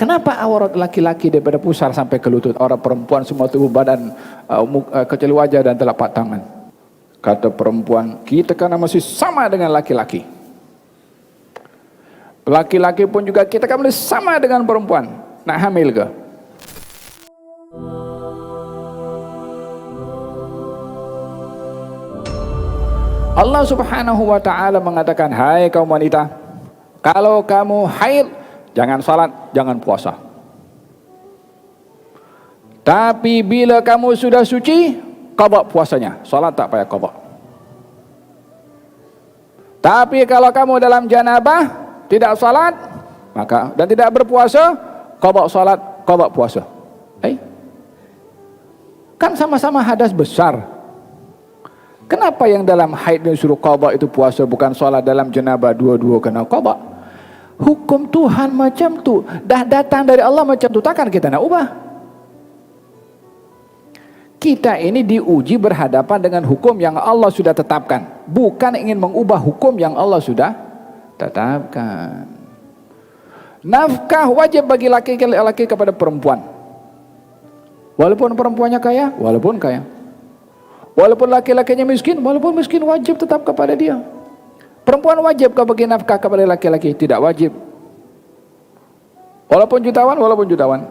Kenapa aurat laki-laki daripada pusar sampai ke lutut, aurat perempuan semua tubuh badan, kecuali wajah dan telapak tangan? Kata perempuan, kita kan masih sama dengan laki-laki. Laki-laki pun juga kita kan boleh sama dengan perempuan. Nak hamil ke? Allah Subhanahu wa ta'ala mengatakan, hai kaum wanita, kalau kamu haid, jangan salat, jangan puasa. Tapi bila kamu sudah suci, qada puasanya, salat tak payah qada. Tapi kalau kamu dalam janabah, tidak salat, maka dan tidak berpuasa, qada salat, qada puasa. Kan sama-sama hadas besar. Kenapa yang dalam haid disuruh qada itu puasa, bukan salat? Dalam janabah dua-dua kena qada. Hukum Tuhan macam tu, dah datang dari Allah macam tu, takkan kita nak ubah? Kita ini diuji berhadapan dengan hukum yang Allah sudah tetapkan, bukan ingin mengubah hukum yang Allah sudah tetapkan. Nafkah wajib bagi laki-laki kepada perempuan, walaupun perempuannya kaya, walaupun kaya. Walaupun laki-lakinya miskin, walaupun miskin, wajib tetap kepada dia. Perempuan wajib kau bagi nafkah kepada laki-laki? Tidak wajib. Walaupun jutawan.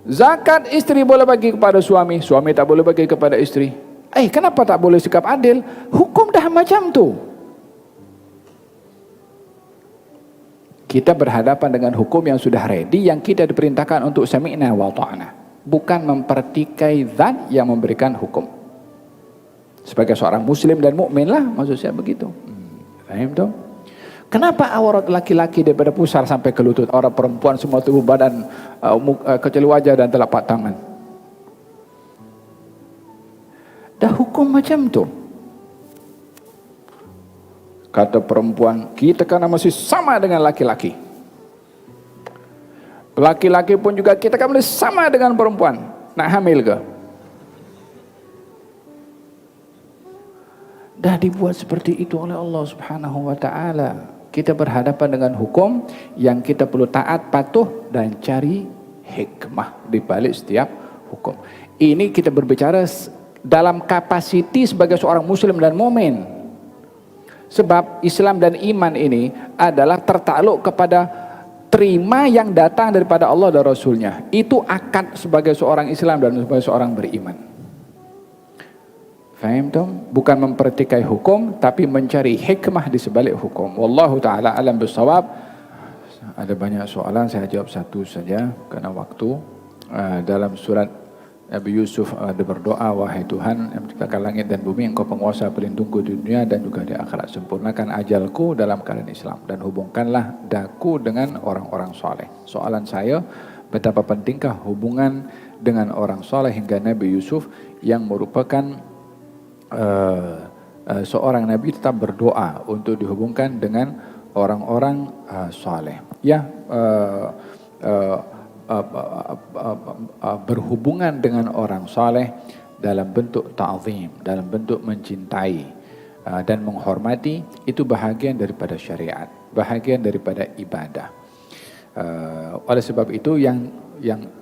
Zakat istri boleh bagi kepada suami, suami tak boleh bagi kepada istri. Kenapa tak boleh sikap adil? Hukum dah macam tu. Kita berhadapan dengan hukum yang sudah ready, yang kita diperintahkan untuk sami'na wa ta'na, bukan mempertikai zat yang memberikan hukum. Sebagai seorang muslim dan mukmin lah, maksud saya begitu. Faham tu? Kenapa aurat laki-laki daripada pusar sampai ke lutut, aurat perempuan semua tubuh badan, kecuali wajah dan telapak tangan? Dah hukum macam tu. Kata perempuan, kita kan masih sama dengan laki-laki. Laki-laki pun juga kita kan boleh sama dengan perempuan. Nak hamil ke? Dah dibuat seperti itu oleh Allah Subhanahu wa ta'ala. Kita berhadapan dengan hukum yang kita perlu taat, patuh dan cari hikmah di balik setiap hukum. Ini kita berbicara dalam kapasiti sebagai seorang muslim dan mukmin. Sebab Islam dan iman ini adalah tertakluk kepada terima yang datang daripada Allah dan Rasulnya. Itu akad sebagai seorang Islam dan sebagai seorang beriman. Faham tu? Bukan mempertikai hukum, tapi mencari hikmah di sebalik hukum. Wallahu ta'ala alam bisawab. Ada banyak soalan, saya jawab satu saja kerana waktu. Dalam surat Nabi Yusuf ada berdoa, wahai Tuhan yang menciptakan langit dan bumi, engkau penguasa pelindungku di dunia dan juga di akhirat. Sempurnakan ajalku dalam keadaan Islam dan hubungkanlah daku dengan orang-orang soleh. Soalan saya, betapa pentingkah hubungan dengan orang soleh hingga Nabi Yusuf yang merupakan seorang Nabi tetap berdoa untuk dihubungkan dengan orang-orang soleh. Berhubungan dengan orang soleh dalam bentuk ta'zim, dalam bentuk mencintai dan menghormati, itu bahagian daripada syariat, bahagian daripada ibadah. Oleh sebab itu yang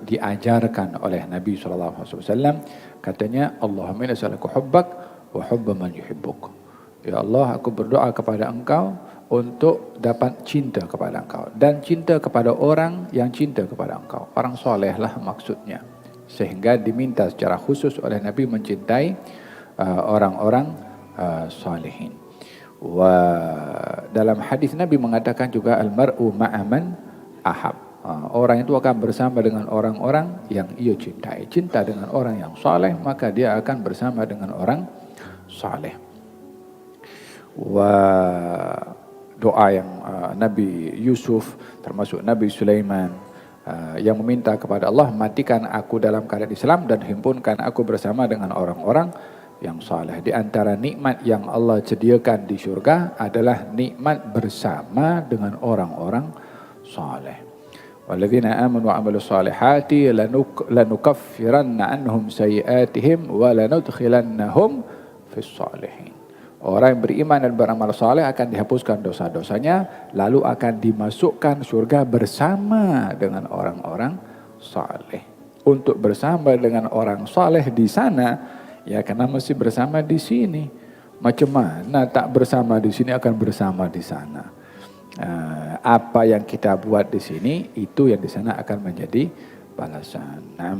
diajarkan oleh Nabi SAW, katanya, Allahumma inni as'aluka hubbak wa hubba man yuhibbuk. Ya Allah, aku berdoa kepada engkau untuk dapat cinta kepada engkau dan cinta kepada orang yang cinta kepada engkau. Orang soleh lah maksudnya. Sehingga diminta secara khusus oleh Nabi mencintai orang-orang solehin. Dalam hadis Nabi mengatakan juga, al-mar'u ma'aman ahab. Orang itu akan bersama dengan orang-orang yang ia cintai. Cinta dengan orang yang soleh, maka dia akan bersama dengan orang soleh. Doa yang Nabi Yusuf, termasuk Nabi Sulaiman, yang meminta kepada Allah, matikan aku dalam keadaan Islam dan himpunkan aku bersama dengan orang-orang yang saleh. Di antara nikmat yang Allah sediakan di syurga adalah nikmat bersama dengan orang-orang saleh. Walladzina amanu wa amilus salihati lanukaffiranna anhum sayiatihim wa lanudkhilannahum fis salihin. Orang yang beriman dan beramal saleh akan dihapuskan dosa-dosanya, lalu akan dimasukkan surga bersama dengan orang-orang saleh. Untuk bersama dengan orang saleh di sana, ya karena mesti bersama di sini. Macam mana tak bersama di sini akan bersama di sana. Apa yang kita buat di sini, itu yang di sana akan menjadi balasan. Nah,